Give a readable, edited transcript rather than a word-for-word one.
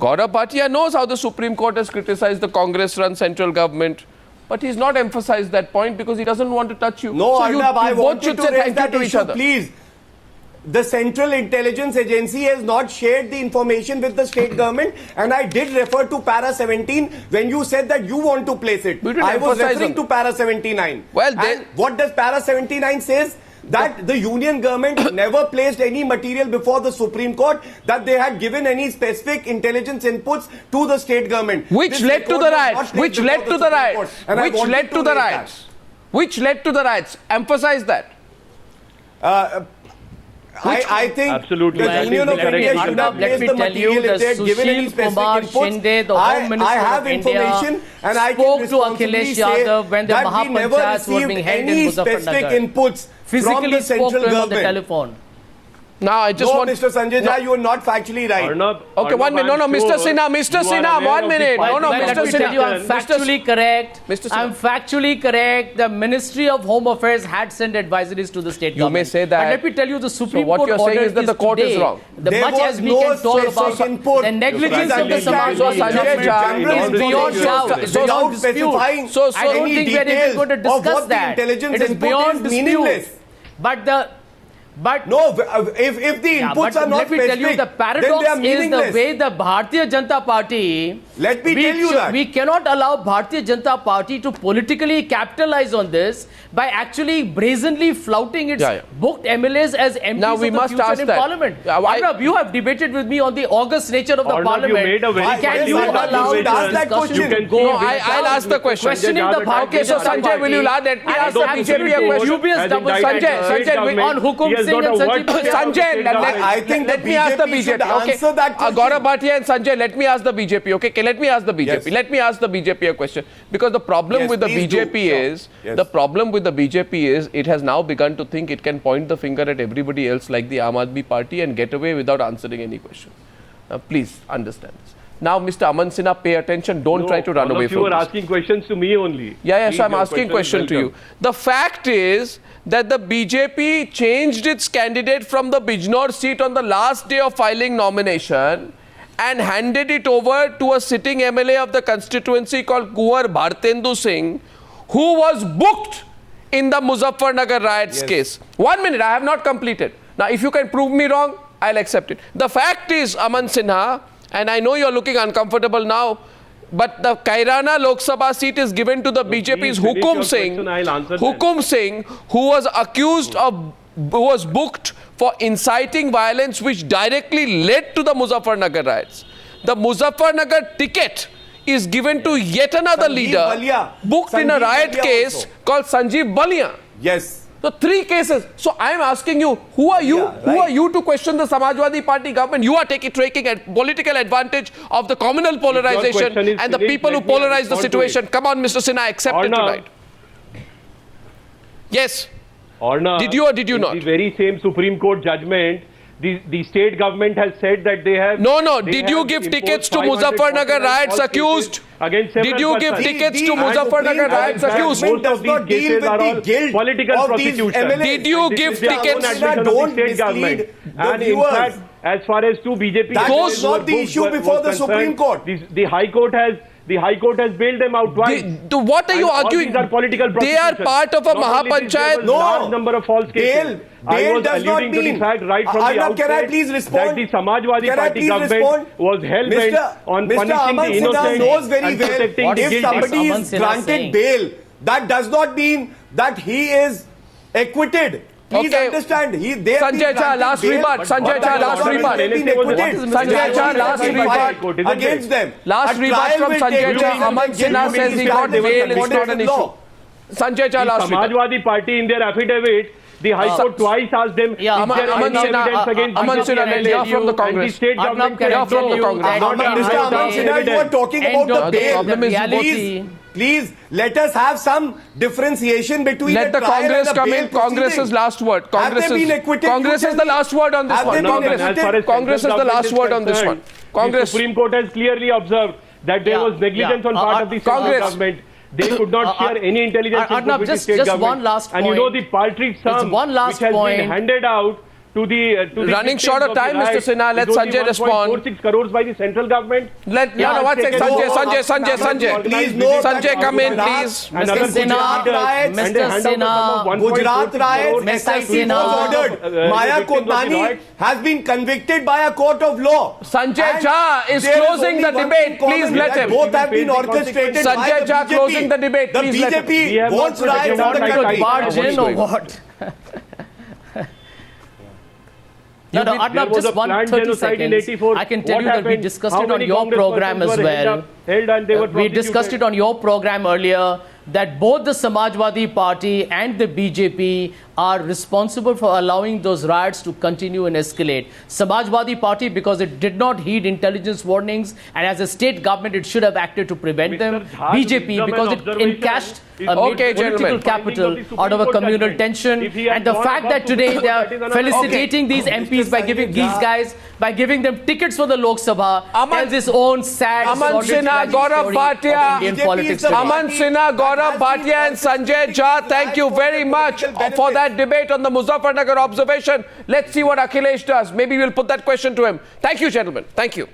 Gaurav Bhatia knows how the Supreme Court has criticized the Congress-run central government, but he's not emphasized that point because he doesn't want to touch you. No, so Arnab, I both wanted should to say raise thank that you to each issue, other. please. The Central Intelligence Agency has not shared the information with the state government, and I did refer to para 17 when you said that you want to place it. I was referring to para 79. Well, and what does para 79 says? That the union government never placed any material before the Supreme Court, that they had given any specific intelligence inputs to the state government. Which led to the riots. Which led to the riots. Which led to the riots. Which led to the riots. Emphasize that. I think absolutely. the Union of India should have placed the material if they had given any specific inputs. I have information and I can responsibly say that we never received any specific inputs from the central government. Now, I just want... Mr. Sanjay Jha, you are not factually right. Arnab, okay, 1 minute. No, Mr. Sinha, 1 minute. No, Mr. Sinha. I'm factually correct. I'm factually correct. The Ministry of Home Affairs had sent advisories to the state government. You may say that. But let me tell you, the Supreme Court what you're saying is that the court is wrong. Much as we can talk about the negligence of the Samajwadi government is beyond doubt. So without specifying I don't think we're even going to discuss that. It is beyond dispute. But no, if the inputs are not let me tell you, the paradox is the way the Bharatiya Janata Party. Let me tell you that we cannot allow Bharatiya Janata Party to politically capitalize on this by actually brazenly flouting its booked MLAs as MPs now we of the must future ask in that. Parliament. Arnab, you have debated with me on the august nature of the Parliament. You made a very can you allow that question? I'll ask the question. Questioning the Bharatiya Okay, so Sanjay, will you let me ask the BJP a question? Dubious double Sanjay, on Hukum Singh and Sanjay, I think let me ask the BJP. Okay, answer that question. Gaurav Bhatia and Sanjay, let me ask the BJP. Okay, let me ask the BJP. Yes. Let me ask the BJP a question, because the problem with the BJP is the problem with the BJP is it has now begun to think it can point the finger at everybody else like the Aam Aadmi Party and get away without answering any question. Please understand this. Now, Mr. Aman Sinha, pay attention. Don't try to run away from this. You are asking questions to me only. Yeah, so I'm asking question to you. The fact is that the BJP changed its candidate from the Bijnor seat on the last day of filing nomination and handed it over to a sitting MLA of the constituency called Kunwar Bhartendu Singh, who was booked in the Muzaffarnagar riots case. 1 minute, I have not completed. Now, if you can prove me wrong, I'll accept it. The fact is, Aman Sinha, and I know you're looking uncomfortable now, but the Kairana Lok Sabha seat is given to the BJP's Hukum Singh, who was accused of, who was booked for inciting violence which directly led to the Muzaffarnagar riots. The Muzaffarnagar ticket is given to yet another leader booked in a riot case called Sanjeev Balia. Yes. So 3 cases. So I am asking you, who are you? Who are you to question the Samajwadi Party government? You are taking political advantage of the communal polarization and the people who polarize the situation. Come on, Mr. Sinha, accept it tonight. Yes. Did you or did you not? The very same Supreme Court judgment, the state government has said that they have... No. Did you give tickets to Muzaffarnagar riots accused? Did you give tickets to Muzaffarnagar riots accused? Most of these cases are all political prosecution. Did you give tickets? Don't mislead the viewers. As far as two BJP... That was not the issue before the Supreme Court. The High Court has bailed them out twice. What are you arguing? They are part of a Mahapanchayat. No. Large number of false cases. Bail does not mean... to the fact right from the outset can I please respond? That the Samajwadi Party government was hell-bent on punishing the innocent knows very and well protecting the if somebody is granted bail, that does not mean that he is acquitted. Please understand. Sanjay Jha, last rebut. Sanjay Jha, last rebut. Sanjay Jha, last rebut. Against them. Last rebut from Sanjay Jha. Aman Sinha says he got bail. It's not an issue. Sanjay Jha, last rebut. Samajwadi Party in their affidavit, the High Court twice asked them if there is any evidence against Sinha, from the Congress. and the state government from the Congress. Mr. Aman Sinha, you are talking about the bail. Please, let us have some differentiation between the trial and the bail proceeding. Congress's last word. Congress is the last word on this one. Congress is the last word on this one. The Supreme Court has clearly observed that there was negligence on part of the central government. They could not share any intelligence with the state government. One last point. And you know the paltry sum which has been handed out to the Running victims short of of the time, Mr. riots Sinha. Let is only Sanjay respond. 1.46 crores by the central government. Let no, one second. Sanjay. Please note Sanjay, that come in, Gujarat- please. Another Sinha, Gujarat Mr. and they hand out the sum of Sinha, 1.46 Gujarat riots, crores. Mr. SIT Sinha, was ordered. Maya victims of the Kotani riots. has been convicted by a court of law. Sanjay And Jha is there closing only the one debate. thing common, Please let that him. Both have been orchestrated by Sanjay the Jha BJP. closing the debate. The Please let him. We BJP have wants not riots in the protected Going to country. barge in or going on? what? No, There Arnab, was just a planned 30 genocide in seconds. 84. I can tell What you that we happened? discussed How it on many your Congress program persons as were well. held and they were We discussed it on your program earlier that both the Samajwadi Party and the BJP are responsible for allowing those riots to continue and escalate. Samajwadi Party because it did not heed intelligence warnings, and as a state government it should have acted to prevent them. Jha's BJP wisdom because and it observation encashed is- a Okay, political gentlemen. capital Finding of the out of a Supreme Court communal judgment. tension, If he had and the gone fact above that today Supreme they Court, are that is another- felicitating these MPs by giving these guys by giving them tickets for the Lok Sabha tells his own sad, Aman sordid, Sinha, tragic Gaurav story Bhatia, of Indian BJP politics is the today. Aman Sinha, Gaurav Bhatia and Sanjay Jha, thank you very much for that debate on the Muzaffarnagar observation. Let's see what Akhilesh does. Maybe we'll put that question to him. Thank you, gentlemen. Thank you.